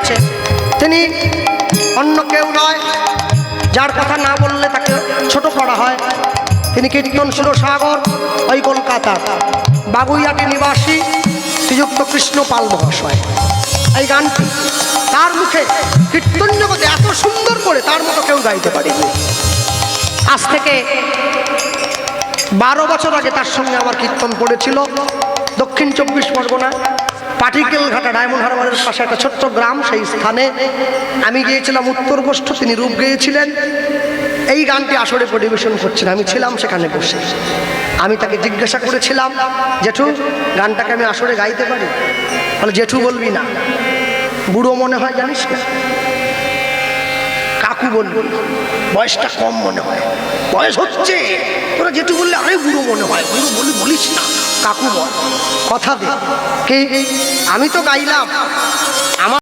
যাচ্ছে, তিনি অন্য কেউ নয়, যার কথা না বললে তাকে ছোট করা হয়। তিনি কীর্তন সুরসাগর, ওই কলকাতার বাগুইয়াটি নিবাসী শ্রীযুক্ত কৃষ্ণ পাল মহাশয়। এই গানটি তার মুখে কীর্তন জগতে এত সুন্দর করে তার মতো কেউ গাইতে পারেনি। আজ থেকে 12 বছর আগে তার সঙ্গে আমার কীর্তন পড়েছিল দক্ষিণ 24 পরগনা পাটিকেল ঘাটা ডায়মন্ড হারবারের পাশে একটা ছোট্ট গ্রাম। সেই স্থানে আমি গিয়েছিলাম উত্তর গোষ্ঠ, তিনি রূপ গেয়েছিলেন। এই গানটি আসরে পরিবেশন করছেন, আমি ছিলাম সেখানে বসে। আমি তাকে জিজ্ঞাসা করেছিলাম, জেঠু গানটাকে আমি আসরে গাইতে পারি? বলে, জেঠু বলবি না, বুড়ো মনে হয়, জানিস না। কাকু বলবি, বয়সটা কম মনে হয়। বয়স হচ্ছে, তোরা জেঠু বললে আরে বুড়ো মনে হয়। বুড়ো বলিস না, কাকু বল, কথা দে। কে? আমি তো গাইলাম,